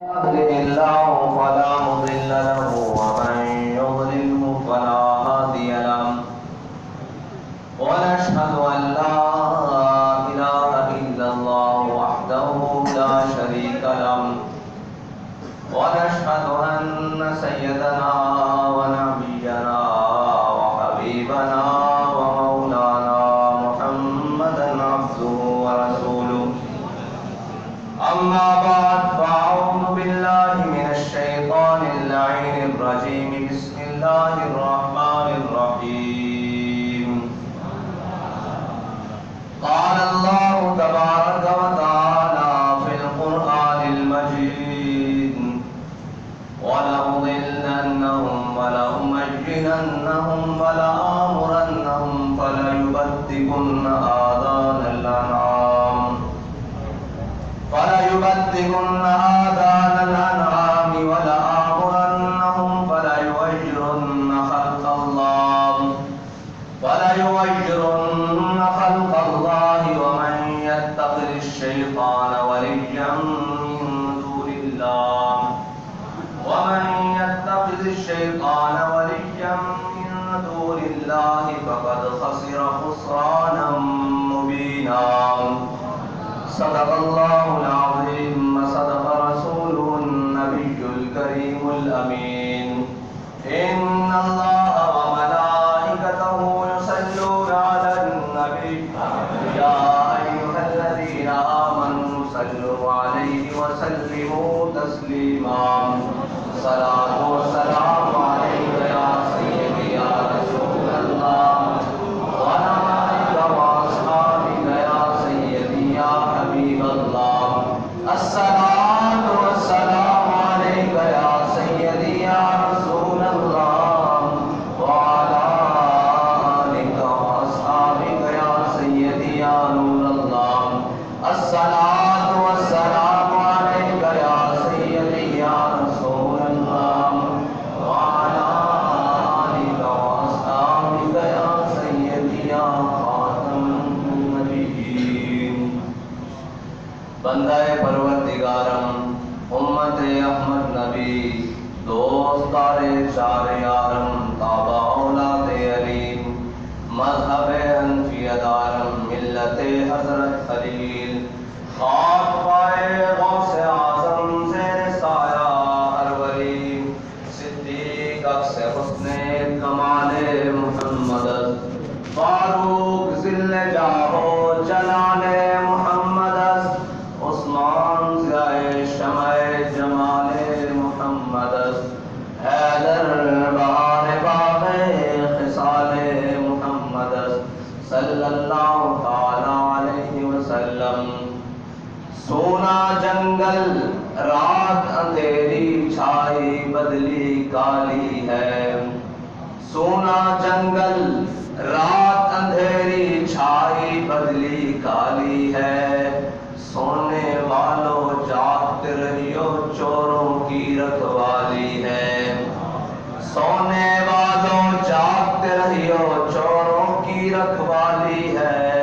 يهده الله فلا مضل له ومن يضلله فلا هادي له ونشهد أن لا إله إلا الله وحده لا شريك له ونشهد أن سيدنا ونبينا وحبيبنا ومولانا محمدا عبده ورسوله أما بعد فأعوذ بالله من الشيطان اللعين الرجيم بسم الله الرحمن الرحيم قال الله تبارك وتعالى في القرآن المجيد ولأضلنهم ولأمجننهم ولآمرنهم فليبتكن آذان الأنعام ولآمرنهم فليغيرن خلق الله ومن يتخذ الشيطان وليا من دون الله فقد خسر خسرانا مبينا صدق الله العظيم وصدق رسوله النبي الكريم الأمين إن الله وملائكته يصلون على النبي يا أيها الذين آمنوا صلوا عليه وسلموا تسليما صلاة والسلام عليك يا سيدي يا رسول الله وعلى آلك وأصحابك يا سيدي يا حبيب الله الصلاة والسلام عليك يا سيدي يا رسول الله وعلى آلك وأصحابك يا سيدي يا نور الله الصلاة والسلام عليك يا سيدي يا رسول الله وعلى آلك وأصحابك يا سيدي يا خاتم النبيين بندہ پروردگارم امت احمد نبی دوستار شار یارم تابع اولاد علیم مذہب حنفی دارم ملت حضرت خلیل خاک پائے غوث اعظم زیر سایہ ہر ولی صدیق اکس حسن کمال محمد فاروق ذل جاہو جلال محمد عثمان ضیائے شمع جمال محمد حیدر بہار باغ خصال محمد صلی اللہ تعالی علیہ وسلم سونا جنگل رات اندھیری چھائی بدلی کالی ہے سونا جنگل رات اندھیری چھائی بدلی کالی ہے سونے والوں جاگتے رہیو چوروں کی رکھوالی ہے سونے والوں جاگتے رہیو چوروں کی رکھوالی ہے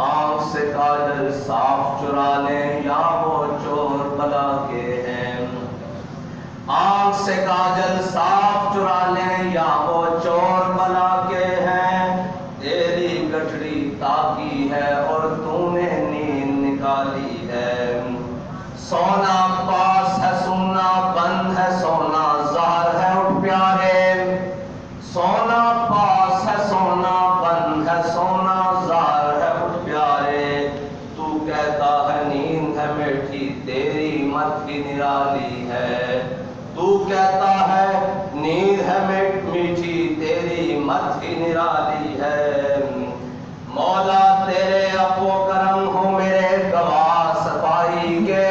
آنکھ سے کاجل صاف چرا لیں یا وہ چور بلا کے ہیں آنکھ سے کاجل صاف چرا لیں یا وہ چور بلا کے ہیں تیری گٹھڑی تاکی ہے اور تو نے نیند نکالی ہے سونا پاس ہے سونا بند ہے سونا زہر ہے اٹھ پیارے سونا پاس ہے سونا بند ہے سونا زہر ہے اٹھ پیارے تو کہتا ہے نیند ہے میٹھی تیری مت کی نرالی ہے تو کہتا ہے نیند ہے میٹھی تیری مت کی نرالی ہے مولا تیرے عفو و کرم ہو میرے گواہ صفائی کے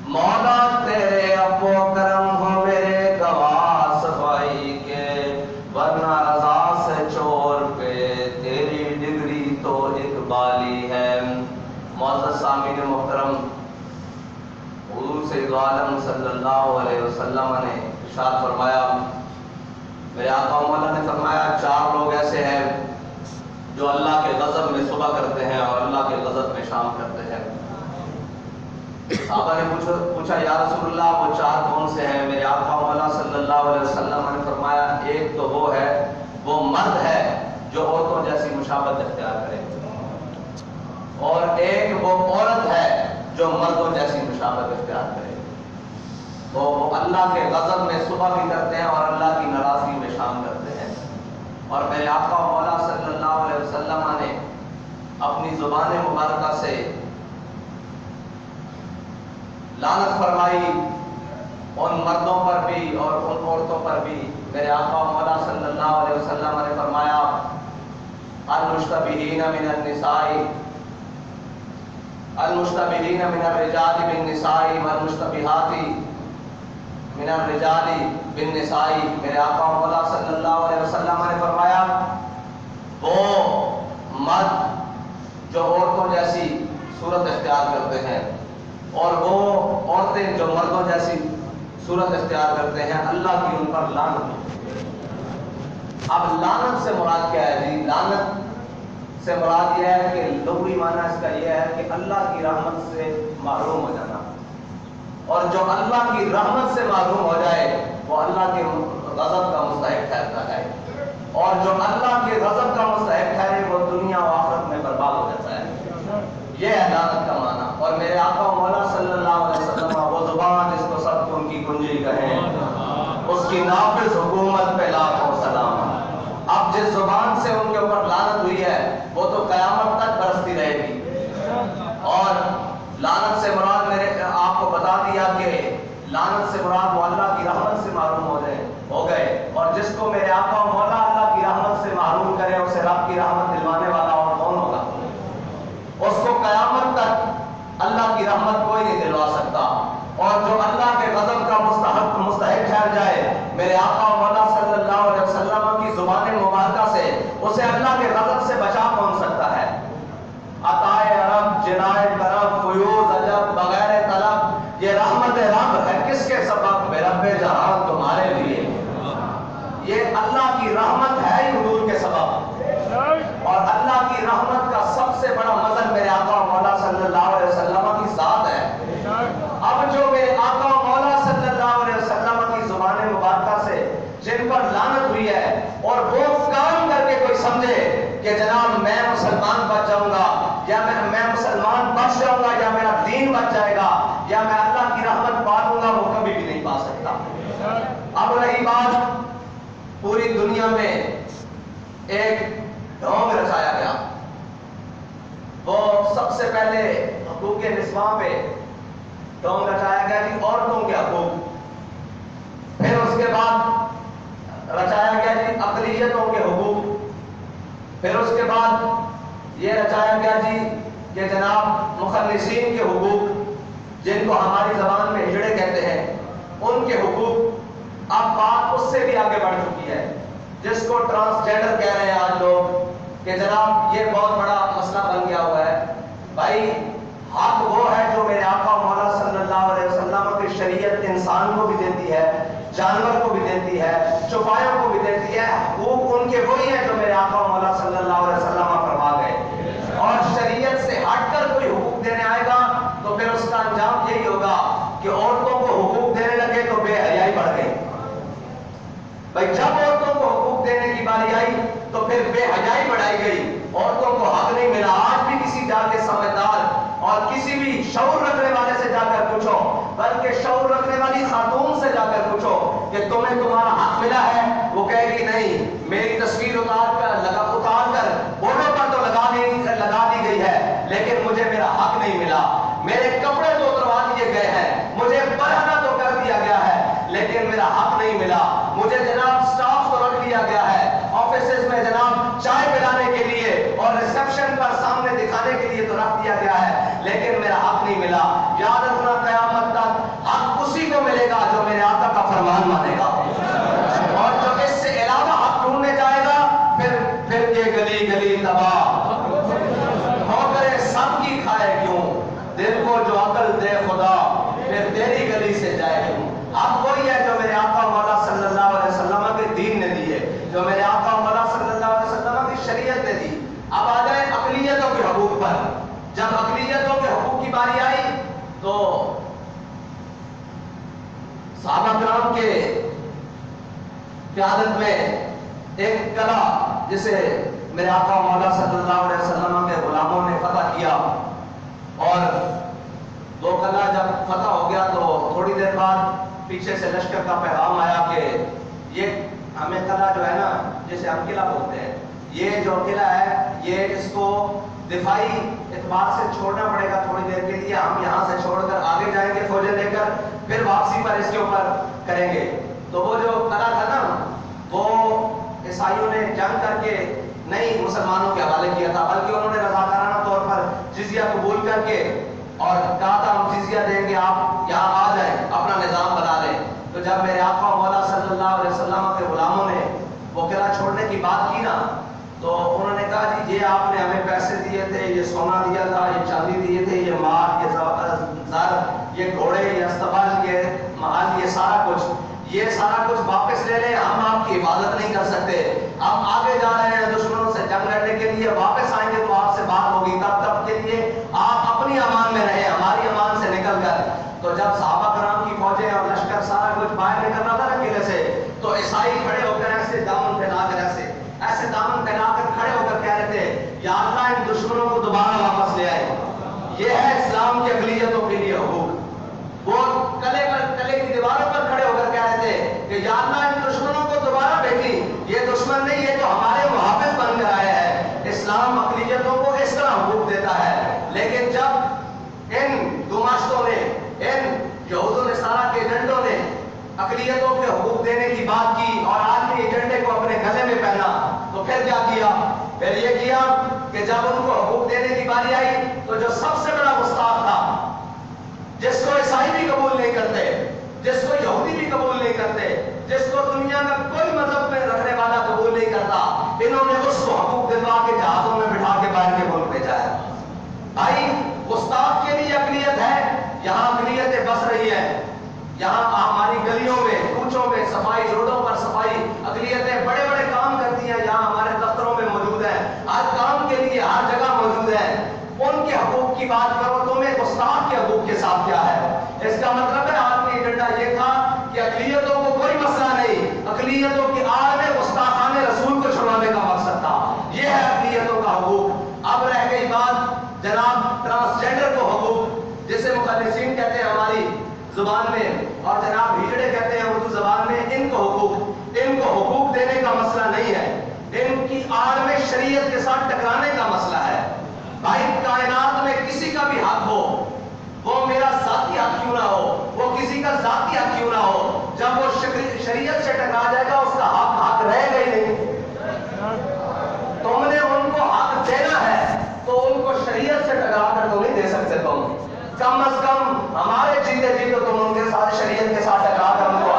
مولا تیرے عفو و کرم ہو میرے گواہ صفائی کے ورنہ رضا سے چور پہ تیری ڈگری تو اقبالی ہے معزز سامعین محترم حضور سید عالم صلی اللہ علیہ وسلم نے ارشاد فرمایا میرے آقا مولا نے فرمایا 4 لوگ ایسے ہیں جو اللہ کے غضب میں صبح کرتے ہیں اور اللہ کے غضب میں شام کرتے ہیں صحابہ نے پوچھا یا رسول اللہ وہ چار کون سے ہیں؟ میرے آقا مولا صلی اللہ علیہ وسلم نے فرمایا ایک تو وہ ہے، وہ مرد ہے جو عورتوں جیسی مشابہت اختیار کرے، اور ایک وہ عورت ہے جو مردوں جیسی مشابہت اختیار کرے۔ تو وہ اللہ کے غضب میں صبح بھی کرتے ہیں اور اللہ کی ناراضگی میں شام کرتے ہیں۔ اور میرے آقا مولا صلی اللہ علیہ وسلم نے اپنی زبان مبارکہ سے لعنت فرمائی ان مردوں پر بھی اور ان عورتوں پر بھی۔ میرے آقا مولا صلی اللہ علیہ وسلم نے فرمایا المشتبہین من النساء المشتبہین من الرجال بالنساء والمشتبہات من الرجال بالنساء۔ میرے آقا مولا صلی اللہ علیہ وسلم نے فرمایا وہ مرد جو عورتوں جیسی صورت اختیار کرتے ہیں اور وہ عورتیں جو مردوں جیسی صورت اختیار کرتے ہیں، اللہ کی ان پر لعنت ہو۔ اب لعنت سے مراد کیا ہے جی؟ لعنت سے مراد یہ ہے کہ لغوی معنی اس کا یہ ہے کہ اللہ کی رحمت سے محروم ہو جانا، اور جو اللہ کی رحمت سے محروم ہو جائے وہ اللہ کے غضب کا مستحق ٹھہرتا ہے، اور جو اللہ کے غضب کا مستحق ٹھہرے وہ دنیا و آخرت میں برباد ہو جاتا ہے۔ یہ ہے لعنت کا معنی۔ اور میرے آقا مولا صلی اللہ علیہ وسلم وہ زبان جس کو سب کو ان کی کنجی کہیں، اس کی نافذ حکومت پہ لاکھوں سلام۔ اب جس زبان سے ان کے اوپر لعنت ہوئی ہے وہ تو قیامت تک برستی رہے گی۔ اور لعنت سے مراد میرے آپ کو بتا دیا کہ لعنت سے مراد وہ اللہ کی رحمت سے محروم ہو گئے، اور جس کو میرے آقا مولا اللہ کی رحمت سے محروم کرے اسے رب کی رحمت دلوانے والا اور کون ہوگا؟ اس کو قیامت تک اللہ کی رحمت کوئی نہیں دلوا سکتا۔ اور جو اللہ کے غضب کا مستحق ٹھہر جائے، میرے آقا مولا صلی اللہ علیہ وسلم کی زبان مبارکہ سے اسے اللہ کے غضب سے بچا کون سکتا ہے؟ عطائے عرب، جنائے کرم، فیوز عجب بغیر طلب، یہ رحمت رب ہے کس کے سبب؟ رب جہان تمہارے لیے۔ یہ اللہ کی رحمت ہے ہی حضور کے سبب، اور اللہ کی رحمت کا سب سے بڑا مظہر میرے آقا مولا صلی اللہ علیہ وسلم کی ذات ہے۔ اب جو میرے آقا مولا صلی اللہ علیہ وسلم کی زبان مبارکہ سے جن پر لعنت ہوئی ہے، اور وہ کام کر کے کوئی سمجھے کہ جناب میں مسلمان بچ جاؤں گا، یا میں مسلمان بچ جاؤں گا، یا میرا دین بچ جائے گا، یا میں اللہ کی رحمت پا لوں گا، وہ کبھی بھی نہیں پا سکتا۔ اب رہی بات پوری دنیا میں ایک ڈھونگ رچایا گیا، وہ سب سے پہلے حقوق نسواں پہ ڈھونگ رچایا گیا کہ عورتوں کے حقوق، پھر اس کے بعد رچایا گیا جی اقلیتوں کے حقوق، پھر اس کے بعد یہ رچایا گیا جی کہ جناب مخلصین کے حقوق، جن کو ہماری زبان میں ہجڑے کہتے ہیں، ان کے حقوق۔ اب بات اس سے بھی آگے بڑھ چکی ہے، جس کو ٹرانسجینڈر کہہ رہے ہیں آج لوگ، کہ جناب یہ بہت بڑا مسئلہ بن گیا ہوا ہے۔ بھائی حق وہ ہے جو میرے آقا مولا صلی اللہ علیہ وسلم کی شریعت انسان کو بھی دیتی ہے، جانور کو بھی دیتی ہے، چوپایوں کو بھی دیتی ہے۔ حقوق ان کے وہی ہیں جو میرے آقا مولا صلی اللہ علیہ وسلم فرما گئے، اور شریعت سے ہٹ کر کوئی حقوق دینے آئے گا تو پھر اس کا انجام یہی ہوگا کہ عورتوں کو حقوق دینے لگے تو بے حیائی بڑھ گئی۔ بھائی جب عورتوں کو حقوق دینے کی باری آئی تو پھر بے حیائی بڑھائی گئی، عورتوں کو حق نہیں ملا۔ آج بھی کسی جا کے سمجھدار اور کسی بھی شعور رکھنے والے سے جا کر پوچھو، بلکہ شعور رکھنے والی خاتون سے جا کر پوچھو کہ تمہیں تمہارا حق ملا ہے، وہ کہے گی نہیں، میری تصویر اتار کر بورڈوں پر تو لگا دی گئی ہے، لیکن مجھے میرا حق نہیں ملا۔ میرے کپڑے تو اتروا دیے گئے ہیں، مجھے برہنہ تو کر دیا گیا ہے، لیکن میرا حق نہیں ملا۔ مجھے جناب سٹاف تو رکھ دیا گیا ہے آفیسز میں، جناب چائے پلانے کے لیے اور ریسیپشن پر سامنے دکھانے کے لیے تو رکھ دیا گیا ہے، لیکن میرا حق نہیں ملا۔ یا صحابہ کرام کے قیادت میں ایک قلعہ جسے میرے آقا مولا صلی اللہ علیہ وسلم کے غلاموں نے فتح کیا، اور وہ قلعہ جب فتح ہو گیا تو تھوڑی دیر بعد پیچھے سے لشکر کا پیغام آیا کہ یہ ہمیں قلعہ جو ہے نا، جسے ہم قلعہ بولتے ہیں، یہ جو قلعہ ہے یہ اس کو دفاعی اعتبار سے چھوڑنا پڑے گا تھوڑی دیر کے لیے، ہم یہاں سے چھوڑ کر آگے جائیں گے فوجیں لے کر، پھر واپسی پر اس کے اوپر کریں گے۔ تو وہ جو قلعہ تھا نا، وہ عیسائیوں نے جنگ کر کے نہیں مسلمانوں کے حوالے کیا تھا، بلکہ انہوں نے رضاکارانہ طور پر جزیہ قبول کر کے اور کہا تھا ہم جزیہ دیں گے، آپ یہاں آ جائیں، اپنا نظام بنا لیں۔ تو جب میرے آقا مولا صلی اللہ علیہ وسلم کے غلاموں نے وہ قلعہ چھوڑنے کی بات کی نا، تو انہوں نے کہا جی یہ آپ نے ہمیں پیسے دیے تھے، یہ سونا دیا تھا، یہ چاندی دیے تھے، یہ مال، یہ زر، یہ گھوڑے، یہ استبل، یہ محل، یہ سارا کچھ واپس لے لیں، ہم آپ کی حفاظت نہیں کر سکتے، ہم آگے جا رہے ہیں دشمنوں سے جنگ لڑنے کے لیے، واپس آئیں گے تو آپ سے بات ہوگی، تب کے لیے آپ اپنی امان میں رہیں، ہماری امان سے نکل کر۔ تو جب صحابہ کرام کی فوجیں اور لشکر سارا کچھ باہر نکل رہا تھا نا قلعے سے، تو عیسائی کھڑے ہو کر ایسے دامن پھیلا کر ایسے دامن پھیلا کر کھڑے ہو کر کہہ رہے تھے یا اللہ ان دشمنوں کو دوبارہ واپس لے آئے۔ یہ ہے اسلام کی اقلیتوں کے لیے حقوق۔ وہ قلعے کی دیواروں پر کھڑے ہو کر کہہ رہے تھے کہ یا اللہ ان دشمنوں کو دوبارہ بھیجی، یہ دشمن نہیں، یہ تو ہمارے محافظ بن کر آئے ہیں۔ اسلام اقلیتوں کو اس طرح حقوق دیتا ہے، لیکن جب ان گماشتوں نے، ان یہود و نصارہ کے ایجنٹوں نے اقلیتوں کے حقوق دینے کی بات کی اور عالمی ایجنڈے کو اپنے گلے میں پہنا، تو پھر کیا کیا؟ پھر یہ کیا کہ جب ان کو حقوق دینے کی باری آئی تو جو سب سے بڑا گستاخ تھا، جس کو عیسائی بھی قبول نہیں کرتے، جس کو یہودی بھی قبول نہیں کرتے، جس کو دنیا کا کوئی مذہب میں رکھنے والا قبول نہیں کرتا، انہوں نے اس کو حقوق دلوا کے جہازوں میں بٹھا کے باہر کے ملک بھیجا ہے۔ بھائی گستاخ کے لیے اقلیت ہے، یہاں اقلیتیں بس رہی ہے، یہاں ہماری گلیوں میں، کوچوں میں صفائی، روڈوں پر صفائی، اقلیتیں بڑے بڑے کام کرتی ہیں، یہاں ہمارے دفتروں میں موجود ہیں، ہر کام کے لیے ہر جگہ موجود ہیں۔ ان کے حقوق کی بات کرو، تمہیں گستاخ کے حقوق کے ساتھ کیا ہے؟ اس کا مطلب ہے عالمی ایجنڈا یہ تھا کہ اقلیتوں کو کوئی مسئلہ نہیں، اقلیتوں کی آڑ میں گستاخانہ رسول کو چھڑوانے کا مقصد تھا۔ یہ ہے اقلیتوں کا حقوق۔ اب رہ گئی بات جناب ٹرانسجینڈر کو حقوق، جسے مخلصین کہتے ہیں ہماری زبان میں، اور جناب ہجڑے کہتے ہیں اردو زبان میں، ان کو حقوق دینے کا مسئلہ نہیں ہے، ان کی آڑ میں شریعت کے ساتھ ٹکرانے کا مسئلہ ہے۔ بھائی کائنات میں کسی کا بھی حق ہو، وہ میرا ذاتی حق کیوں نہ ہو، وہ کسی کا ذاتی حق کیوں نہ ہو، جب وہ شریعت سے ٹکرا جائے گا اس کا حق رہے گا ہی نہیں۔ تم نے ان کو حق دینا ہے تو ان کو شریعت سے ٹکرا کر تو نہیں دے سکتے تم، کم از کم ہمارے جیتے جی تو تم ان کے ساتھ شریعت کے ساتھ ٹکرا کر ان کو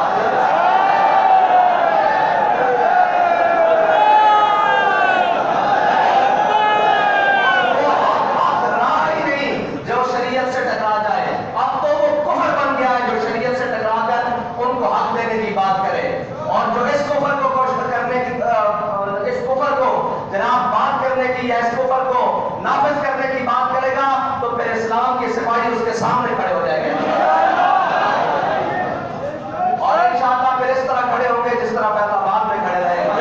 سامنے کھڑے ہو جائیں گے اور انشاءاللہ پھر اس طرح کھڑے ہوں گے جس طرح فیض آباد میں کھڑے رہے گا،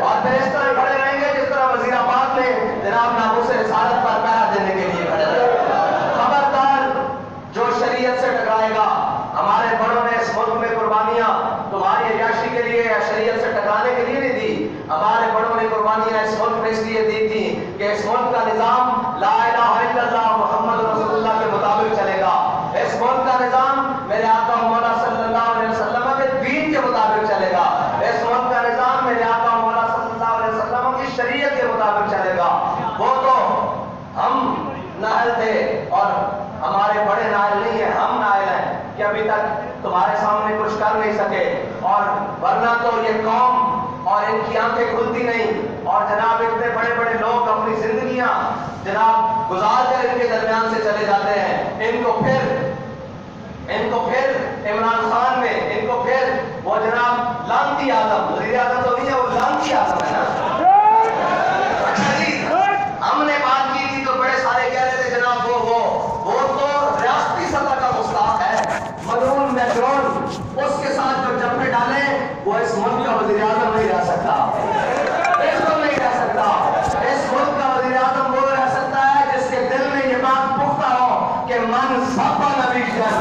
اور پھر اس طرح کھڑے رہیں گے جس طرح وزیر آباد میں جناب ناموس رسالت پر پہرا دینے کے لیے کھڑے رہے گا۔ خبردار جو شریعت سے ٹکرائے گا، ہمارے بڑوں نے اس ملک میں قربانیاں تمہاری عیاشی کے لیے یا شریعت سے ٹکرانے کے لیے نہیں دی، ہمارے بڑوں نے قربانیاں اس ملک میں اس لیے دی تھی کہ اس ملک کا نظام لا الہ الا اللہ محمد رسول اللہ کے مطابق چلے گا، اس ملک کا نظام میرے آقا مولا صلی اللہ علیہ وسلم کے دین کے مطابق چلے گا، اس ملک کا نظام میرے آقا مولا صلی اللہ علیہ وسلم کی شریعت کے مطابق چلے گا۔ وہ تو ہم نااہل تھے اور ہمارے بڑے نااہل نہیں ہیں، ہم نااہل ہیں کہ ابھی تک تمہارے سامنے کچھ کر نہیں سکے، اور ورنہ تو یہ قوم اور ان کی آنکھیں کھلتی نہیں، اور جناب اتنے بڑے بڑے لوگ اپنی زندگیاں جناب گزار کر ان کے درمیان سے چلے جاتے ہیں، ان کو پھر عمران خان میں، ان کو پھر وہ جناب لانتی اعظم، وزیر اعظم تو نہیں ہے، وہ لانتی اعظم ہے نا۔ اچھا جی، ہم نے بات کی تھی تو بڑے سارے کہہ رہے تھے جناب وہ تو ریاستی سطح کا گستاخ ہے، ملعون میکرون اس کے ساتھ جو جبڑے ڈالے وہ اس ملک کا وزیر اعظم نہیں رہ سکتا، بالکل نہیں رہ سکتا۔ اس ملک کا وزیر اعظم وہ رہ سکتا ہے جس کے دل میں یہ بات پختہ ہو کہ من سب نبی جن،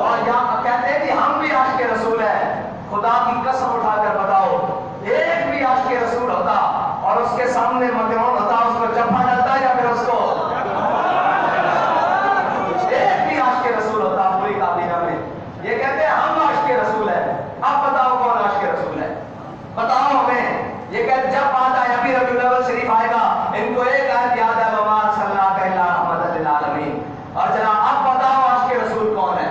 اور یہاں کہتے ہیں کہ ہم بھی عاشق رسول ہیں۔ خدا کی قسم اٹھا کر بتاؤ، ایک بھی عاشق رسول ہوتا اور اس کے سامنے مکرون ہوتا، اس کو جبھا ڈالتا یا پھر اس کو ایک بھی عاشق رسول ہوتا پوری کابینہ میں؟ یہ کہتے ہیں ہم عاشق رسول ہیں۔ اب بتاؤ کون عاشق رسول ہے؟ بتاؤ ہمیں۔ یہ کہتے جب آتا ہے ابھی ربیع الاول شریف آئے گا، ان کو ایک آیت یاد ہے، وما ارسلناک الا رحمۃ للعالمین۔ اور جناب اب بتاؤ عاشق رسول کون ہے؟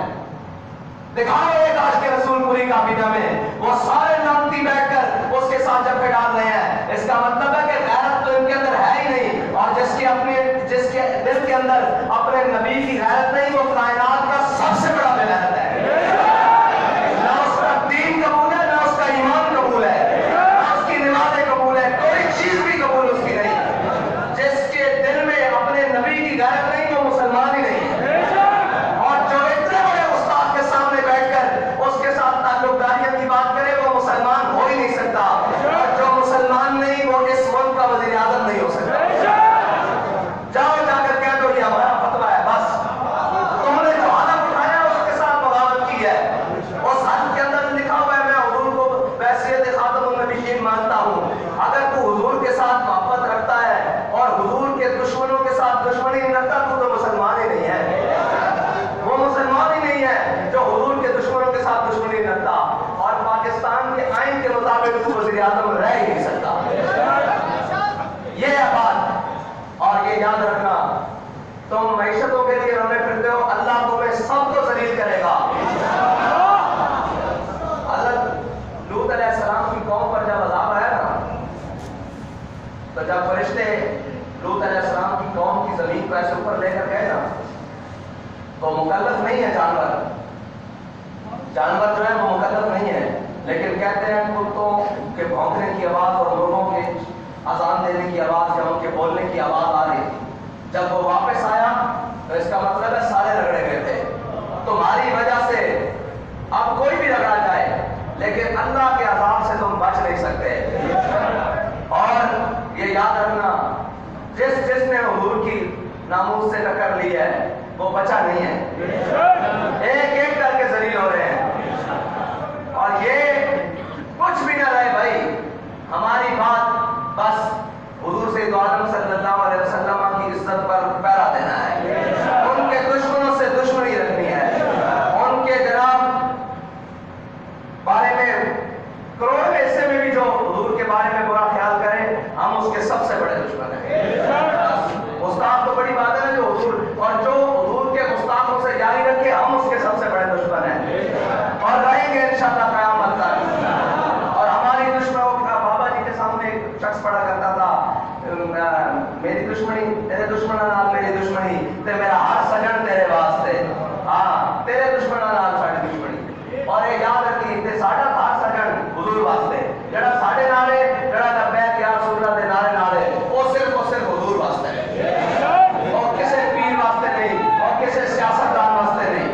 دکھاؤ ایک عاشق رسول پوری کابینہ میں۔ وہ سارے لانتی بیٹھ کر اس کے ساتھ جبھے ڈال رہے ہیں، اس کا مطلب ہے کہ غیرت تو ان کے اندر ہے ہی نہیں، اور جس کے دل کے اندر اپنے نبی کی غیرت نہیں، وہ کائنات کا سب سے بڑا بے غیرت ہے۔ نہ اس کا دین قبول ہے، نہ اس کا ایمان قبول ہے، نہ اس کی نمازیں قبول ہے، کوئی چیز بھی قبول اس کی نہیں۔ جس کے دل میں اپنے نبی کی غیرت نہیں، وہ مسلمان ہی نہیں ہے۔ اور جو اتنے بڑے استاد کے سامنے بیٹھ کر اس کے ساتھ تعلق داریت کی بات کرے، وہ مسلمان ہو ہی نہیں سکتا، اور جو مسلمان نہیں وہ اس ملک کا وزیر اعظم نہیں ہو سکتا۔ جاؤ جا کر کہہ دو یہ ہمارا فتویٰ ہے، بس تم نے جو حلف اٹھایا اس کے ساتھ بغاوت کی ہے۔ اس حلف کے اندر لکھا ہوا ہے میں حضور کو بحیثیت خاتم النبیین مانتا ہوں۔ اگر تو حضور کے ساتھ محبت رکھتا ہے اور حضور کے دشمنوں کے ساتھ دشمنی نہیں رکھتا، تو مسلمان ہی نہیں ہے۔ وہ مسلمان ہی نہیں ہے جو حضور کے دشمنوں کے ساتھ دشمنی نہیں رکھتا، اور پاکستان کے آئین کے مطابق تو وزیر اعظم رہ ہی نہیں سکتا۔ یہ ہے بات، اور یہ یاد رکھنا، تم معیشتوں کے لیے رونے پھرتے ہو، اللہ تمہیں سب کو ذلیل کرے گا۔ حضرت لوط علیہ السلام کی قوم پر جب عذاب آیا نا، تو جب فرشتے لوط علیہ السلام کی قوم کی زمین کو ایسے اوپر لے کر گئے نا، تو مکلف نہیں ہے جانور جو ہے وہ مکلف نہیں ہے، لیکن کہتے ہیں کتوں کے بھونکنے کی آواز اور لوگوں کے اذان دینے کی آواز یا ان کے بولنے کی آواز آ رہی تھی۔ جب وہ واپس آیا تو اس کا مطلب ہے سارے رگڑے گئے تھے۔ تمہاری وجہ سے اب کوئی بھی رگڑا جائے، لیکن اللہ کے عذاب سے تم بچ نہیں سکتے۔ اور یہ یاد رکھنا، جس نے حضور کی ناموس سے ٹکر لی ہے وہ بچا نہیں ہے، ایک ایک کر کے ذلیل ہو رہے ہیں۔ اور یہ کچھ بھی نہ رہے بھائی، ہماری بات بس حضور سید عالم صلی اللہ علیہ وسلم کی عزت پر پہرا دینا ہے، ان کے دشمنوں سے دشمنی رکھنی ہے، ان کے جناب بارے میں کروڑ کے حصے میں بھی جو حضور کے بارے میں برا خیال کرے، ہم اس کے سب سے بڑے دشمن ہیں۔ مستاق تو بڑی بات ہے نا، جو حضور اور جو حضور کے مستاقوں سے جاری رکھے، ہم اس کے سب سے بڑے دشمن ہیں اور رہیں گے انشاءاللہ قیامت تک۔ اور ہماری دشمنوں کا بابا جی کے سامنے ایک شخص پڑھا کرتا تھا، میری دشمنی تیرے دشمنوں نال میری دشمنی تے میرا ہر سجن تیرے واسطے، ہاں تیرے دشمنوں نال ساڈی دشمنی۔ اور یہ یاد رکھی تے ساڈا ہر سجن حضور واسطے، جڑا ساڈے نال ہے، جڑا لبیک یا رسول اللہ دے نعرے نال ہے، وہ صرف حضور واسطے ہے، اور کسی پیر واسطے نہیں، اور کسی سیاستدان واسطے نہیں۔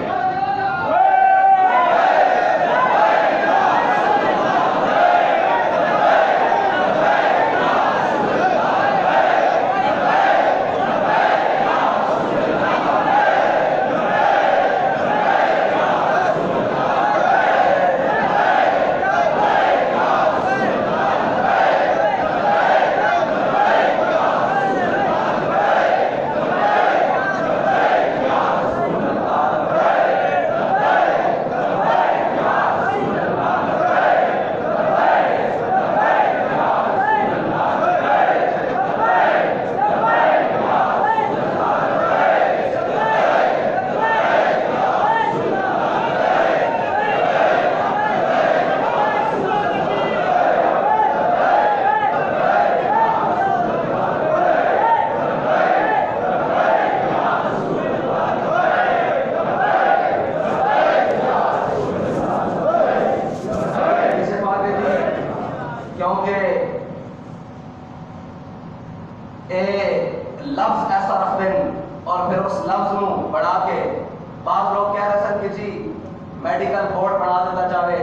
میڈیکل بورڈ بنا دیتا چاہے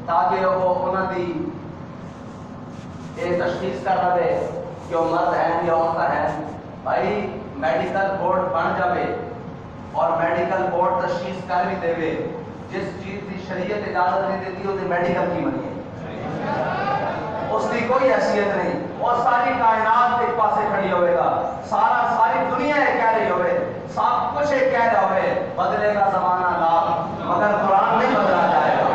تاکہ وہ انہوں کی یہ تشخیص کر دے کہ وہ مرد ہیں یا عورت ہیں. بھائی میڈیکل بورڈ بن جائے اور میڈیکل بورڈ تشخیص کر بھی دے جس چیز کی شریعت اجازت نہیں دیتی وہ میڈیکل کی منی ہے, اس کی کوئی حیثیت نہیں. اور ساری کائنات ایک پاسے کھڑی ہوئے گا, ساری دنیا یہ کہہ رہی ہوئے, سب کچھ یہ کہہ رہا ہوئے بدلے گا زمانہ لال مگر قرآن نہیں بدلا جائے گا.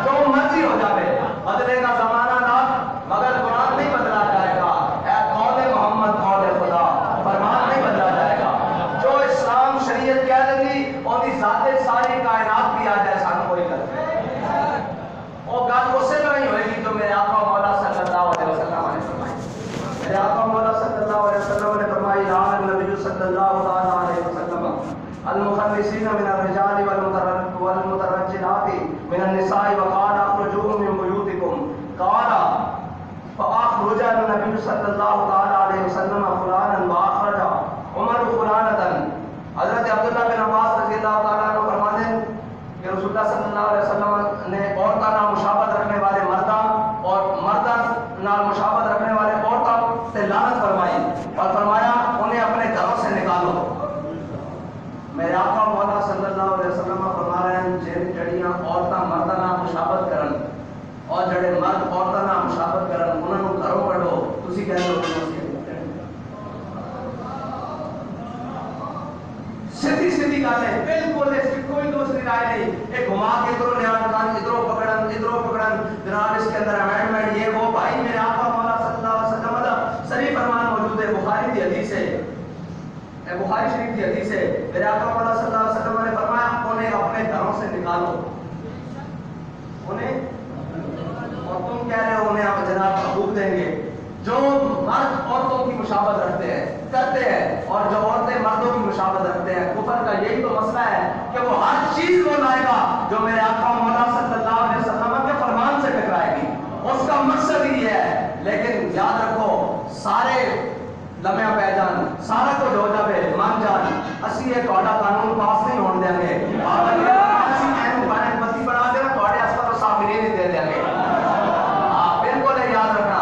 جو مرضی ہو جائے بدلے گا زمانہ لال مگر قرآن نہیں بدلا جائے گا. اے قول محمد قول خدا فرمان نہیں بدلا جائے گا. جو اسلام شریعت کہہ دیں اور ذات ساری کائنات بھی آ جائے سانو کوئی گل وہ گل اسے طرح ہی ہوئے گی جو میرے آقا مولا صلی اللہ علیہ وسلم نے فرمائی. میرے آقا مولا صلی اللہ علیہ وسلم نے فرمائی رام النبی صلی اللہ علیہ وسلم المخلصین من الرجال والمترجلات من النساء وقال اخرجوا من بيوتكم قال فاخرج النبي صلی اللہ علیہ وسلم فلانا واخرج عمر فلانة. حضرت عبداللہ بن عباس رضی اللہ تعالیٰ عنہ فرماتے ہیں کہ رسول اللہ صلی اللہ علیہ وسلم نے عورتوں نال مشابہت رکھنے والے مرداں اور مرداں نال مشابہت رکھنے والے عورتوں سے لعنت فرمائی اور فرمایا انہیں اپنے گھروں سے نکالو. میرے آقا مولا صلی اللہ علیہ وسلم فرما رہے ہیں جڑیاں عورتاں مرداں نال مشابہت کرن اور جڑے مرد عورتاں نال مشابہت کرن انہاں نوں گھروں کڈو. تسی کہہ لو سیدھی سیدھی گل ہے, بالکل اس کی کوئی دوسری رائے نہیں. ایک گھما کے ادھروں لیا ادھروں پکڑن جناب اس کے اندر امینڈمنٹ یہ وہ. بھائی میرے آقا مولا صلی اللہ علیہ وسلم کا صحیح فرمان موجود ہے, بخاری کی حدیث ہے, بخاری شریف کی حدیث ہے. میرے آقا مولا صلی اللہ علیہ وسلم نے فرمایا انہیں اپنے گھروں سے نکالو. انہیں اور تم کہہ رہے ہو انہیں آپ جناب حقوق دیں گے. جو مرد عورتوں کی مشابہت رکھتے ہیں کرتے ہیں اور جو عورتیں مردوں کی مشابہت رکھتے ہیں, کفر کا یہی تو مسئلہ ہے کہ وہ ہر چیز وہ لائے گا جو میرے آقا مولا صلی اللہ علیہ وسلم کے فرمان سے ٹکرائے گی. اس کا مقصد ہی ہے. لیکن یاد رکھو سارے لمحہ پہ جان سارا کچھ ہو جائے مان جان اسی یہ قانون پاس نہیں ہونے دیں گے. بتی بنا دینا تو صاف نہیں دے دیں گے. بالکل یاد رکھنا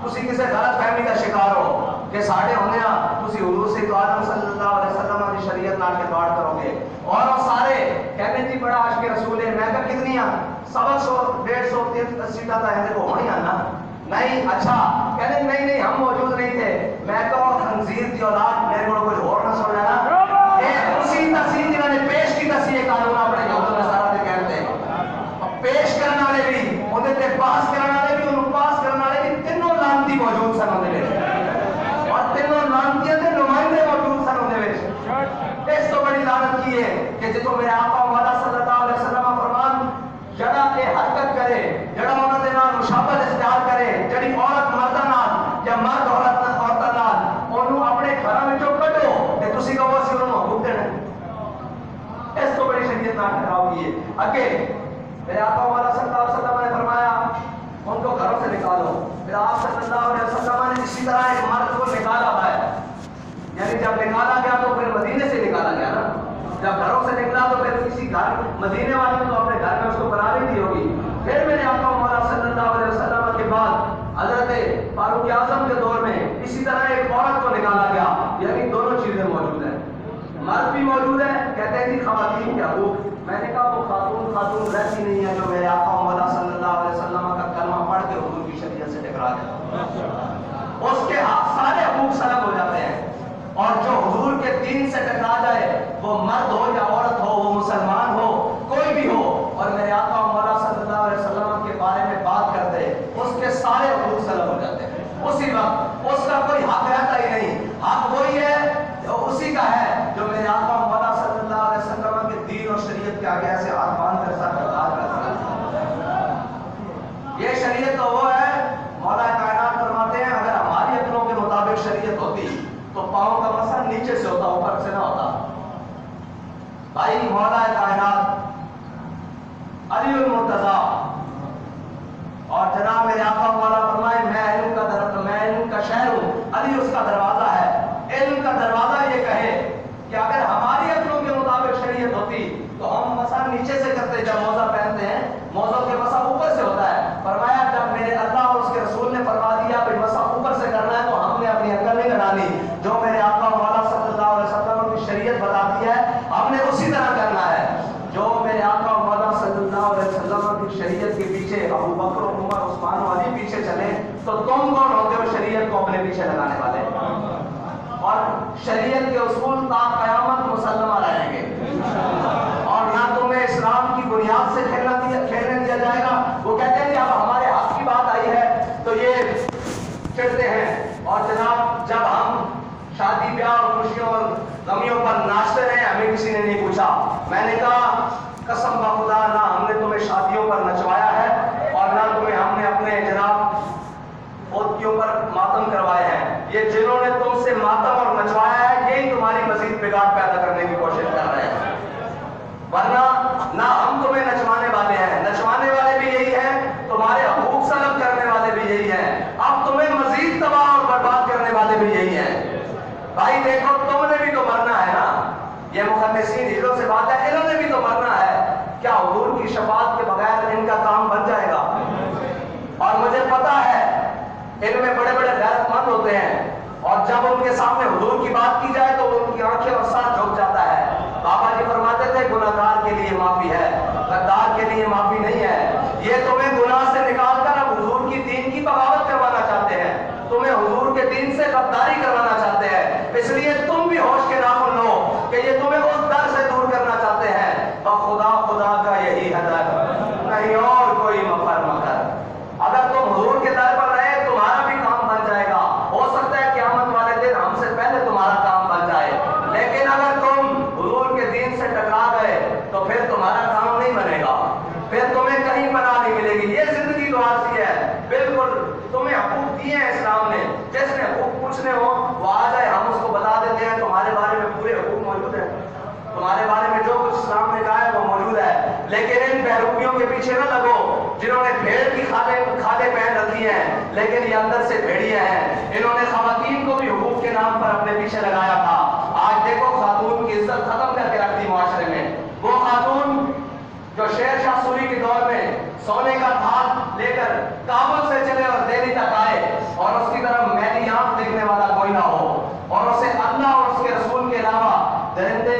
تسی کسی غلط فہمی کا شکار ہو کہ ساڑھے ہونے تسی حضور سید عالم صلی اللہ علیہ وسلم کی شریعت نال کے بات کرو گے اور وہ سارے کہنے جی بڑا عاشق رسول ہے. میں کہا کتنی 100 150 سیٹاں تو ہندے کو ہونی نا نہیں. اچھا کہنے نہیں ہم موجود نہیں تھے. میں کہا خنزیر کی اولاد میرے کو کچھ اور نہ سن لینا کہ اسی تحصیل جنہوں نے پیش کی تسی قانون اپنے یہود نصارہ دے کہتے ہیں پیش کرنے والے بھی انہیں تے پاس کرنے والے بھی انہوں پاس کرنے والے بھی تینوں لانتی موجود سن ہونے لے اور تینوں لانتیاں دے نمائندے موجود سن ہونے لے. اس تو بڑی لعنت کی ہے کہ جتوں میرے آقا مولا صلی اللہ علیہ وسلم فرمان جڑا کہ حرکت کرے جڑا انہوں نے نال مشابہت اختیار کرے جڑی عورت مرداں نال یا مرد عورتاں نال انہوں اپنے گھراں وچوں کڈو تے تسی کہو اسی انہوں حقوق دینا. اس تو بڑی شریعت نال ٹکراؤ کی ہے. اگے میرے آقا مولا صلی اللہ علیہ وسلم نے فرمایا ان کو گھروں سے نکالو. پھر آپ صلی اللہ علیہ وسلم نے اسی طرح ایک مرد کو نکالا ہے, یعنی جب نکالا گیا تو پھر مدینے سے نکالا گیا نا. جب گھروں سے نکلا تو پھر کسی گھر مدینے والے نے تو اپنے گھر میں اس کو بنا لی ہوگی. پھر میرے آقا مولا صلی اللہ علیہ وسلم کے بعد حضرت فاروق اعظم کے دور میں اسی طرح ایک عورت کو نکالا گیا. یعنی دونوں چیزیں موجود ہیں, مرد بھی موجود ہے. کہتے ہیں کہ خواتین کے حقوق. میں نے کہا وہ خاتون رہتی نہیں ہے جو میرے آقا مولا صلی اللہ علیہ وسلم کا کلمہ پڑھ کے حضور کی شریعت سے ٹکرا جائے. اس کے سارے حقوق سلب ہو جاتے ہیں. اور جو حضور کے دین سے ٹکرا جائے وہ مرد ہو یا عورت ہو, وہ مسلمان ہو, کوئی بھی ہو, اور میرے آقا مولا صلی اللہ علیہ وسلم کے بارے میں بات کرتے اس کے سارے حقوق سلب ہو جاتے ہیں. اسی وقت اس کا کوئی حق رہتا ہی نہیں. حق وہی ہے جو اسی کا ہے جو میرے آقا مولا صلی اللہ علیہ وسلم کے دین اور شریعت کے آگے ایسے ہاتھ باندھ کر ساتھ اقرار کرتا ہے. یہ شریعت تو وہ ہے مولا کائنات فرماتے ہیں اگر ہماری عقلوں کے مطابق شریعت ہوتی تو پاؤں کا مسا نیچے سے ہوتا, اوپر سے نہ ہوتا. بھائی مولا کائنات علی المرتضی اور جناب میرے آقا مولا فرمائے میں علم کا درخت, میں علم کا شہر ہوں, علی اس کا دروازہ ہے. علم کا دروازہ یہ کہے کہ اگر ہماری عقلوں کے مطابق شریعت ہوتی تو ہم مسا نیچے سے کرتے جب موزہ پیچھے لگانے والے اور شریعت کے اصول تا قیامت مسلمہ رہیں گے اور نہ تمہیں اسلام کی بنیاد سے کھیلنے دیا جائے گا۔ وہ کہتے ہیں کہ اب ہمارے حق کی بات آئی ہے تو یہ چڑھتے ہیں اور جناب جب ہم شادی بیاہ اور خوشیوں اور غمیوں پر ناچتے رہے ہمیں کسی نے نہیں پوچھا۔ میں نے کہا قسم بخدا نہ ہم نے تمہیں شادیوں پر نچوایا ہے اور نہ تمہیں ہم نے اپنے جناب پوتیوں پر ماتم کروائے ہیں۔ یہ جنہوں نے تم سے ماتم اور نچوایا ہے یہی تمہاری مزید بگاڑ پیدا کرنے کی کوشش کر رہے ہیں، ورنہ نہ ہم تمہیں نچوانے والے ہیں، نچوانے والے بھی یہی ہیں، تمہارے حقوق سلب کرنے والے بھی یہی ہیں، اب تمہیں مزید تباہ اور برباد کرنے والے بھی یہی ہیں۔ بھائی دیکھو تم نے بھی تو مرنا ہے نا، یہ مخنثین ہیروں سے بات ہے، انہوں نے بھی تو مرنا ہے، کیا حضور کی شفاعت کے بغیر ان کا کام بن جائے گا؟ اور مجھے پتا ہے ان میں بڑے بڑے غیرت مند ہوتے ہیں اور جب ان کے سامنے حضور کی بات کی جائے تو ان کی آنکھیں اور سر جھک جاتا ہے۔ بابا جی فرماتے تھے گناہگار کے لیے معافی ہے، غدار کے لیے معافی نہیں ہے۔ یہ تمہیں گناہ سے نکال کر اب حضور کی دین کی بغاوت کروانا چاہتے ہیں، تمہیں حضور کے دین سے غداری کروانا چاہتے ہیں، اس لیے تم بھی ہوش کے ناخن لو کہ یہ تمہیں اس در سے دور کرنا چاہتے ہیں۔ خدا خدا کا یہی ہے در، نہیں اور کوئی مفر مکر۔ اگر تم حضور کے در پر رہے تمہارا بھی کام بن جائے گا، ہو سکتا ہے قیامت والے دن ہم سے پہلے تمہارا کام بن جائے، لیکن اگر تم حضور کے دین سے ٹکرا گئے تو پھر تمہارا کام نہیں بنے گا، پھر تمہیں کہیں پناہ نہیں ملے گی۔ یہ زندگی تو عارضی ہے، بالکل تمہیں حقوق دیے ہیں اسلام نے، جس نے حقوق پوچھنے ہو وہ آ جائے، ہم اس کو بتا دیتے ہیں تمہارے بارے میں پورے حقوق موجود ہیں، تمہارے بارے میں جو کچھ اسلام نے کہا ہے وہ موجود ہے۔ لیکن ان بہروپیوں کے پیچھے نہ لگو جنہوں نے بھیڑ کی کھالیں پہن رکھی ہیں لیکن یہ اندر سے بھیڑیے ہیں۔ انہوں نے خواتین کو بھی حقوق کے نام پر اپنے پیچھے لگایا تھا۔ آج دیکھو خاتون کی عزت ختم کر کے رکھ دی معاشرے میں۔ وہ خاتون جو شیر شاہ سوری کے دور میں سونے کا تھال لے کر کابل سے چلے اور دہلی تک آئے اور اس کی طرف میلی آنکھ دیکھنے والا کوئی نہ ہو اور اسے اللہ اور اس کے رسول کے علاوہ درندے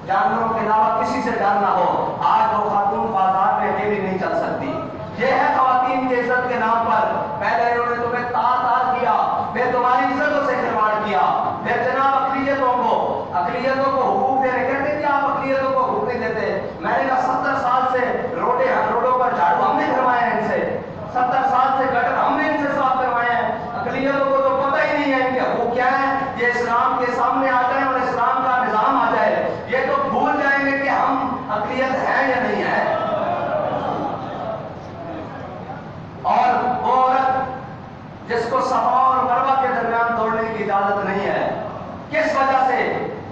جانوروں کے علاوہ کسی سے ڈر نہ ہو، آج وہ خاتون بازار میں اکیلی نہیں چل سکتی۔ یہ ہے خواتین کی عزت کے نام پر، پہلے انہوں نے تمہیں تار کیا، پھر تمہاری عزتوں سے کھلواڑ کیا، پھر جناب اقلیتوں کو حقوق دینے، کہتے کہ آپ اقلیتوں کو حقوق نہیں دیتے۔ میں نے کہا 70 سال سے روڈوں پر جھاڑو ہم نے کروائے ہیں ان سے، 70 سال سے گٹر ہم نے ان سے صاف کروائے ہیں، اقلیتوں کو تو پتہ ہی نہیں ہے ان کے حقوق کیا ہیں۔ یہ اسلام کے سامنے آ جائیں اور اسلام کا نظام آ جائے یہ تو بھول جائیں گے کہ ہم اقلیت ہیں یا نہیں ہے۔ اور وہ عورت جس کو صفا اور مروہ کے درمیان توڑنے کی اجازت نہیں ہے، کس وجہ سے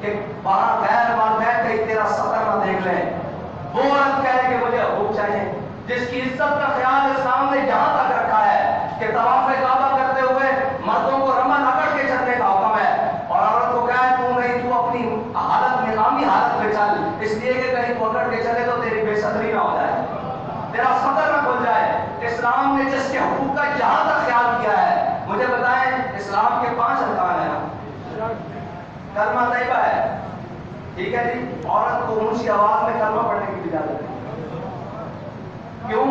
کہ وہاں غیر والدین کہیں تیرا سطر نہ دیکھ لیں، وہ عورت کہے کہ مجھے حقوق چاہیے، جس کی عزت کا خیال اسلام نے یہاں تک رکھا ہے کہ طواف کعبہ کرتے ہوئے مردوں کو رمل اکڑ کے چلنے کا حکم ہے اور عورت کو کہے تو اپنی حالت میں عامی حالت میں چل، اس لیے کہ کہیں پکڑ کے چلے تو تیری بے صدری نہ ہو جائے، تیرا سطر نہ کھل جائے۔ اسلام نے جس کے حقوق کا جہاں تک خیال کیا ہے، مجھے بتائیں اسلام کے 5 ارکان ہیں، کلمہ طیبہ ہے، ٹھیک ہے جی، عورت کو اونچی آواز میں کلمہ پڑھنے کی اجازت ہے، کیوں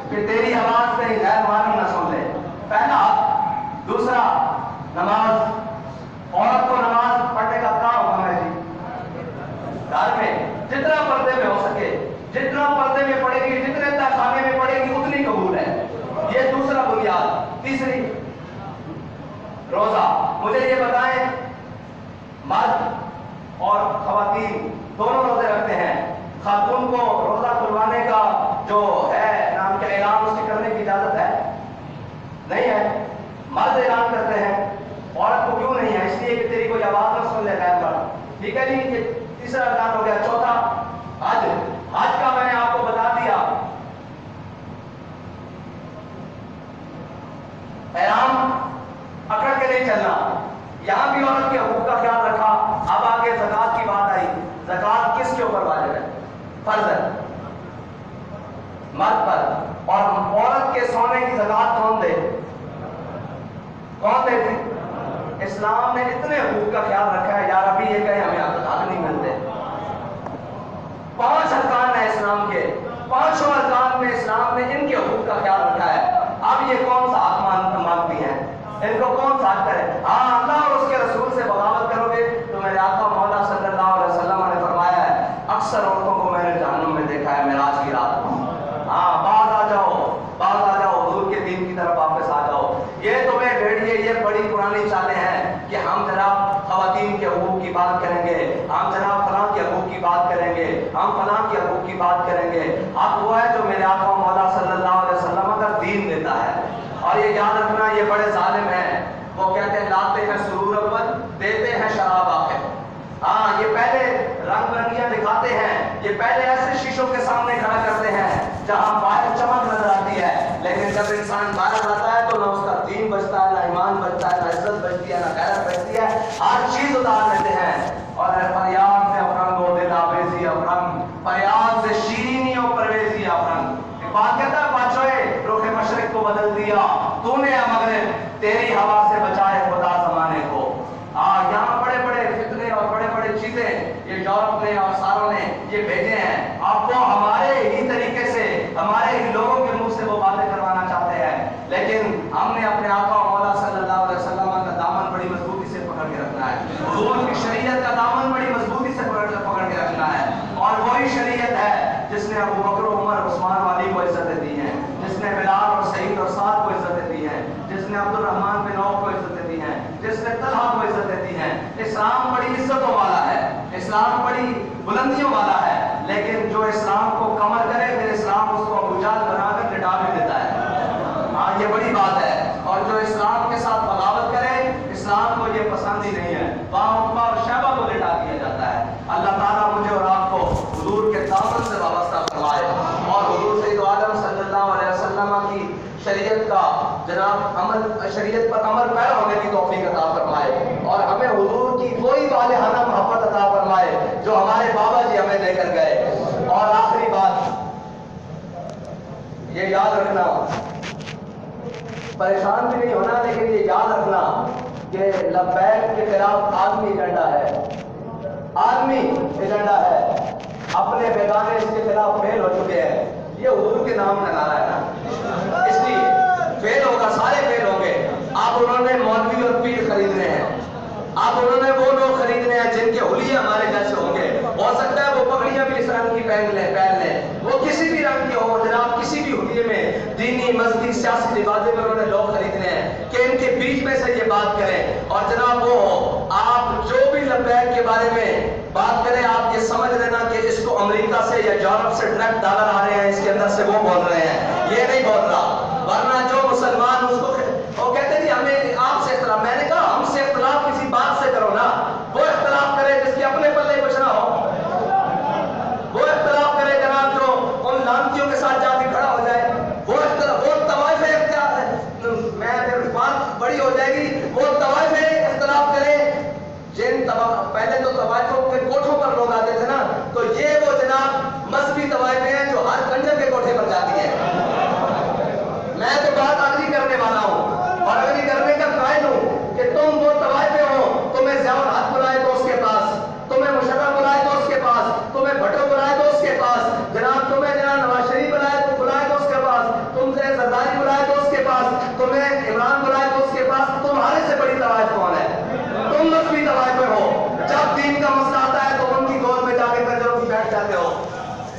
کہ تیری آواز کہیں غیر مانی نہ سن لے، پہلا۔ دوسرا نماز، عورت کو نماز پڑھنے کا کیا حکم ہے جی؟ گھر میں جتنا پردے میں ہو سکے، جتنا پردے میں پڑھے گی، جتنے تہخانے میں پڑھے گی اتنی قبول ہے، یہ دوسرا بنیاد۔ تیسری روزہ، مجھے یہ بتائیں مرد اور خواتین دونوں روزے رکھتے ہیں، خاتون کو روزہ کھلوانے کا جو ہے نام کے اعلان اس کی کرنے کی اجازت ہے؟ نہیں ہے، مرد اعلان کرتے ہیں، عورت کو کیوں نہیں ہے؟ اس لیے کہ تیری کوئی آواز نہ سن لے غیر پر، ٹھیک ہے جی، یہ تیسرا اعلان ہو گیا۔ چوتھا حج کا میں نے آپ کو بتا دیا، احرام اکڑ کے نہیں چلنا، یہاں بھی عورت کے حقوق کا خیال رکھا۔ اب آگے زکوٰۃ کی بات آئی، زکوٰۃ کس کے اوپر واجب ہے؟ فرض ہے مرد پر، اور عورت کے سونے کی زکوٰۃ کون دے؟ کون دے تھی؟ اسلام نے اتنے حقوق کا خیال رکھا ہے، یار ابھی یہ کہیں ہمیں حق نہیں ملتے۔ 5 ارکان ہیں اسلام کے، 5 ارکان میں اسلام نے ان کے حقوق کا خیال رکھا ہے۔ اب یہ کون سا حق مانتی ہیں؟ ان کو کون سا حق کرے؟ حق وہ ہے جو میرے آقا مولا صلی اللہ علیہ وسلم کا دین دیتا ہے. اور یہ یاد رکھنا یہ بڑے ظالم ہیں. وہ کہتے ہیں لاتے ہیں سرور اول دیتے ہیں شراب آخر. ہاں یہ پہلے رنگ برنگیاں دکھاتے ہیں, یہ پہلے ایسے شیشوں کے سامنے کھڑا کرتے ہیں جہاں باہر چمک نظر آتی ہے, لیکن جب انسان باہر آتا ہے تو نہ اس کا دین بچتا ہے, نہ ایمان بچتا ہے, نہ عزت بچتی ہے, نہ غیرت بچتی ہے, ہر چیز اتار لیتے ہیں. اور فریاد سے افرنگ و دل آویزی افرنگ, فریاد سے شیرینی و پرویزی افرنگ. بات کہتا ہے بادشاہ رخ مشرق کو بدل دیا تو نے مغرب, تیری ہوا سے بچائے خدا زمانے کو. یہاں بڑے بڑے فتنے اور بڑے بڑے چیزیں یہ یورپ نے اور ساروں نے یہ بھیجے ہیں. اب وہ ہمارے ہی طریقے سے ہمارے ہی لوگوں کے منہ سے وہ باتیں کروانا چاہتے ہیں, لیکن ہم نے اپنے آقا مولا صلی اللہ علیہ وسلم کا دامن بڑی مضبوطی سے پکڑ کے رکھنا ہے. حضور کی شریعت کا دامن بڑی مضبوطی سے پکڑ کے رکھنا ہے. اور وہی شریعت ہے جس نے ابو بکر و عمر عثمان والی کو عزتیں دی ہیں, جس نے بلال اور سعید اور سعد کو عزتیں دی ہیں, جس نے عبد الرحمن بن عوف کو عزتیں دی ہیں, جس نے طلحہ کو عزتیں دی ہیں. اسلام بڑی عزتوں والا ہے, اسلام بڑی بلندیوں والا ہے, لیکن جو اسلام کو کمر کرے پھر اسلام اس کو ابو جہل بنا کر لٹا بھی دیتا ہے. ہاں یہ بڑی بات ہے. اور جو اسلام کے ساتھ بغاوت کرے اسلام کو یہ پسند ہی نہیں ہے, عتبہ اور شیبہ کو لٹا دیا جاتا ہے. اللہ تعالیٰ مجھے اور آپ کو حضور کے دامن سے وابستہ فرمائے اور حضور سید عالم صلی اللہ علیہ وسلم کی شریعت کا جناب عمل, شریعت پر عمل پیرا ہونے کی توفیق عطا فرمائے اور ہمیں حضور کی کوئی والہانہ محبت عطا فرمائے جو ہمارے بابا جی ہمیں دے کر گئے. اور آخری بات یہ یاد رکھنا, پریشان بھی نہیں ہونا, لیکن یہ یاد رکھنا کہ لبیک کے خلاف عالمی ایجنڈا ہے, عالمی ایجنڈا ہے. اپنے بیگانے اس کے خلاف فیل ہو چکے ہیں. یہ حضور کے نام کا نعرہ ہے نا, اس لیے فیل ہوگا, سارے فیل ہوں گے. اب انہوں نے مولوی اور پیر خریدنے ہیں, اب انہوں نے وہ لوگ خریدنے ہیں جن کے حلیے ہمارے جیسے ہوں گے. ہو سکتا ہے وہ پگڑیاں بھی اس رنگ کی پہن لیں, وہ کسی بھی رنگ کی ہو جناب, کسی بھی حلیے میں دینی مذہبی سیاسی لبادے میں انہوں نے لوگ خریدنے ہیں کہ ان کے بیچ میں سے یہ بات کریں. اور جناب وہ آپ جو بھی لبیک کے بارے میں بات کریں آپ یہ سمجھ لینا کہ اس کو امریکہ سے یا یورپ سے ڈائریکٹ ڈالر آ رہے ہیں, اس کے اندر سے وہ بول رہے ہیں, یہ نہیں بول رہا. ورنہ جو مسلمان اس کو وہ کہتے ہیں ہمیں آپ سے اختلاف, میں نے کہا ہم سے اختلاف کسی بات سے کرو نا, وہ اختلاف کرے جس کے اپنے پلے کچھ نہ ہو, وہ اختلاف کرے جناب جو ان لانتیوں کے ساتھ جا کے کھڑا ہو جائے, وہ اختلاف, وہ طوائف اختلاف ہے. میں پھر بات بڑی ہو جائے گی. وہ طوائف اختلاف کرے جن پہلے تو طوائفوں کے کوٹھوں پر لوگ آتے تھے نا, تو یہ وہ جناب مذہبی طوائفیں ہیں جو ہر کنجر کے کوٹھے پر جاتی ہیں. میں تو بات اگلی کرنے والا ہوں اور اگلی کرنے کا قائل ہوں کہ تم وہ طوائفیں ہو, تمہیں ضیاء الحق بلائے تو اس کے پاس, تمہیں مشرف بلائے تو اس کے پاس, تمہیں بھٹو بلائے تو اس کے پاس, جناب تمہیں جناب نواز شریف بلائے تو اس کے پاس, تم سے زرداری بلائے تو اس کے پاس, تمہیں عمران بلائے تو اس کے پاس. تمہارے سے بڑی طوائف کون ہے؟ تم مذہبی طوائفیں ہو. جب دین کا مسئلہ آتا ہے تو ان کی گود میں جا کے کنجروں کی بیٹھ جاتے ہو.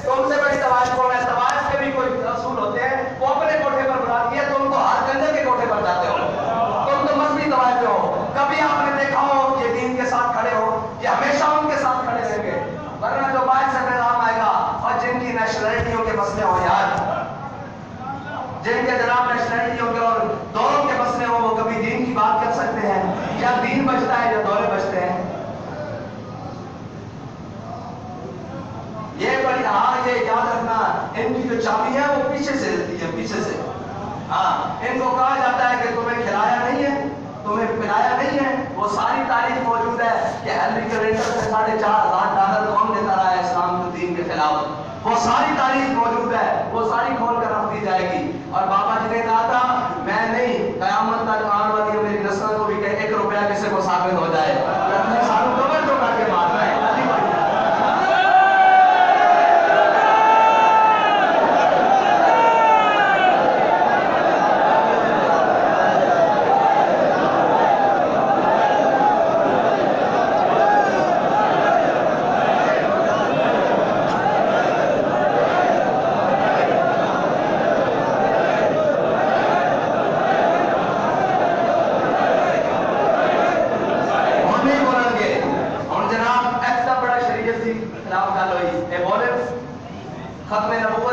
تم سے بڑی طوائف کون ہے؟ طوائف کے بھی کوئی اصول ہوتے ہیں, وہ اپنے کوٹھے پر بنا دیے, تم تو ہر کنجر کے کوٹھے پر جاتے ہو. تم تو مذہبی طوائفیں ہو. کبھی آپ نے دیکھا ہو یہ دین کے ساتھ کھڑے ہو, یہ ہمیشہ ان کے ساتھ کھڑے رہیں گے. ورنہ جو باہر سے پیغام آئے گا اور جن کی نیشنلٹیوں کے مسئلے ہو یار, جن کے جناب نیشنلٹیوں کے اور دوروں کے مسئلے ہو, وہ کبھی دین کی بات کر سکتے ہیں؟ یا دین بچتا ہے یا دورے بچتے ہیں؟ یہ بڑی یہ یاد رکھنا, ان کی جو چابی ہے وہ پیچھے سے رہتی ہے, پیچھے سے. ہاں ان کو کہا جاتا ہے کہ تمہیں کھلایا نہیں ہے, تمہیں پلایا نہیں ہے. وہ ساری تاریخ موجود ہے کہ ہیلری کلنٹن سے $4,500 کون دیتا رہا ہے اسلام کے دین کے خلاف. وہ ساری تاریخ موجود ہے, وہ ساری کھول کر رکھ دی جائے گی. اور بابا جی نے کہا تھا میں نہیں, قیامت تک آنے والی میری نسل کو بھی کہ 1 روپیہ کسی کو ثابت ہو جائے, ساروں کمر جو کر کے مارنا ہے.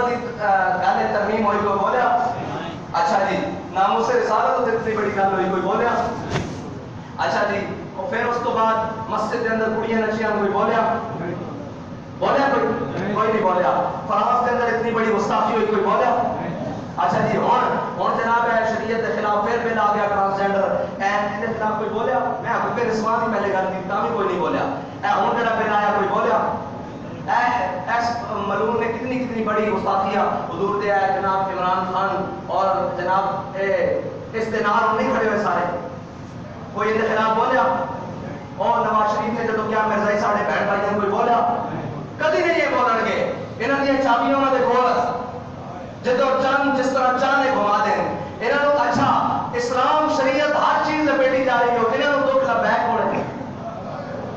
دی گل ترمیم ہوئی کوئی بولیا؟ اچھا جی ناموس رسالت تو اتنی بڑی گل ہوئی کوئی بولیا؟ اچھا جی پھر اس تو بعد مسجد کے اندر کڑیاں نچیاں کوئی بولیا؟ بولیا کوئی نہیں بولیا. فرانس کے اندر اتنی بڑی گستاخی ہوئی کوئی بولیا؟ اچھا جی ہوں جناب ہے شریعت کے خلاف پھر بل آ گیا ٹرانسجینڈر کے خلاف کوئی بولیا؟ میں حقوق رسواں کی پہلے گل کی تاں بھی کوئی نہیں بولیا. ہوں جڑا بل آیا کوئی بولیا؟ ایس ملعون نے کتنی بڑی گستاخیاں حضور دے آئے جناب عمران خان اور جناب اس دے نال نہیں کھڑے ہوئے سارے کوئی ان کے خلاف بولیا؟ اور نواز شریف نے جدو کیا مرزائی ساڑھے بہن بھائیاں کوئی بولیا؟ کدی نہیں یہ بولن گے. انہوں نے چابیاں انہوں نے کول جدو چند جس طرح چاندے گھما دیں انہوں نے اچھا اسلام شریعت ہر چیز لپیٹی جا رہی ہو انہوں نے دکھ لبیک ہونے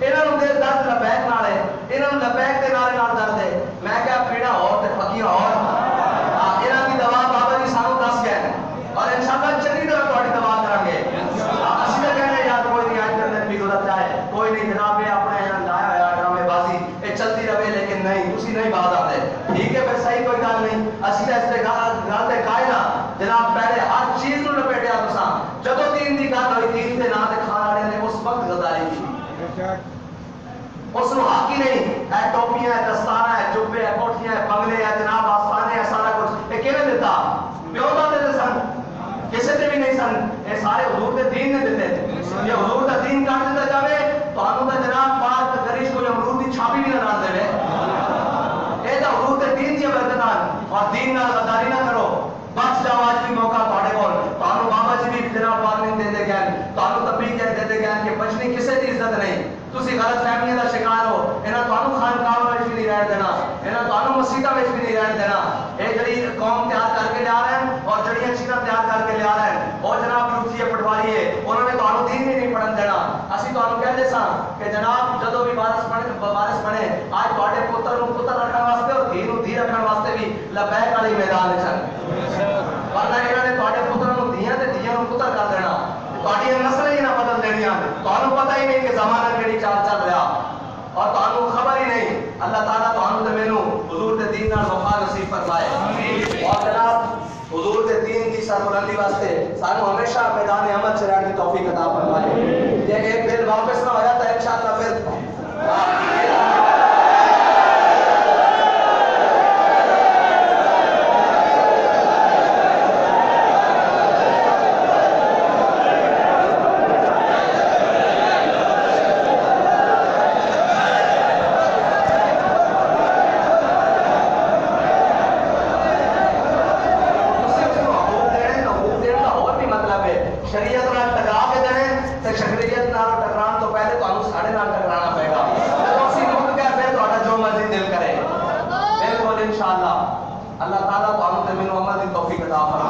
انہوں نے دل درد لبیک نالے انہوں نے لبیک کے نالے نال درد ہے. میں کیا پیڑا اور تے پکیاں اور انہوں کی دوا بابا جی سانو دس گئے اور انشاءاللہ چنگی طرح تہاڈی دوا کریں گے. اسی تے کہنے یار کوئی نہیں اج دن بھی گزر جائے کوئی نہیں جناب یہ اپنے لایا ہوا ڈرامے بازی یہ چلتی رہے لیکن نہیں تسی نہیں باز آتے. ٹھیک ہے پھر صحیح کوئی گل نہیں اسی تے اس تے گل تے قائل ہاں جناب پہلے ہر چیز نو لپیٹیا تساں جدو دین دی گل ہوئی دین دے نام تے کھان والے نے اس وقت غداری کی اس نو حق ہی نہیں. اے ٹوپیاں ہے دستانہ ہے جبے ہے کوٹھیاں ہے بنگلے ہے جناب آستانے ہے سارا کچھ یہ کیویں دیتا؟ پیو دا دے سن کسے تے بھی نہیں سن یہ سارے حضور دے دین نے دیتے. یہ حضور دا دین کر دیتا جاوے تانوں تے جناب پاک گریش کوئی امرود دی چھاپی بھی نہ ڈال دے اے تے حضور دے دین دی برکتاں اور دین نال غداری نہ کرو. بچ جاؤ آج بھی موقع تہاڈے کول تانوں بابا جی بھی جناب وارننگ دے گئے تانوں تبلیغ دے گئے کہ بچنی کسے دی عزت نہیں. تسی غلط فہمیاں دا شکار ہو انہاں تانوں خانقاہاں وچ بھی نہیں رہن دینا انہاں تانوں مسجداں وچ بھی نہیں رہن دینا. اے جڑی قوم تیار کر کے لے آ رہے ہیں اور جڑیاں چیزاں تیار کر کے لے آ رہے ہیں اور جناب یوتھی پٹواری ہے انہوں نے تانوں دین ہی نہیں پڑھن دینا. اسی تانوں کہندے ساں کہ جناب جدوں بھی وارث بنے آج تہاڈے پتر نوں پتر رکھن واسطے اور دھی نوں دھی رکھن واسطے بھی لبیک والی میدان وچ ہیں ورنہ انہاں نے تہاڈے پتر نوں دھیاں تے دھیاں نوں پتر کر دینا تہاڈی نسل ہی نہ بدل دینیاں. تانوں پتہ ہی نہیں کہ زمانہ کیڑی چال چل رہا اور تانوں خبر ہی نہیں. اللہ تعالیٰ تانوں تے مینوں حضور دے دین نال وفا نصیب فرمائے اور جناب حضور دے دین کی سربلندی واسطے سانوں ہمیشہ میدان عمل چ رہن کی توفیق عطا فرمائے. یہ ایک دل واپس نہ ہویا تو انشاءاللہ پھر شریعت نال ٹکرا کے دینے تے شریعت نال ٹکران تو پہلے تانوں ساڈے نال ٹکرانا پے گا. جب اسی مک گئے پھر تہاڈا جو مرضی دل کرے بالکل انشاءاللہ اللہ تعالیٰ تانوں تے مینوں عمل دی توفیق عطا فرمائے.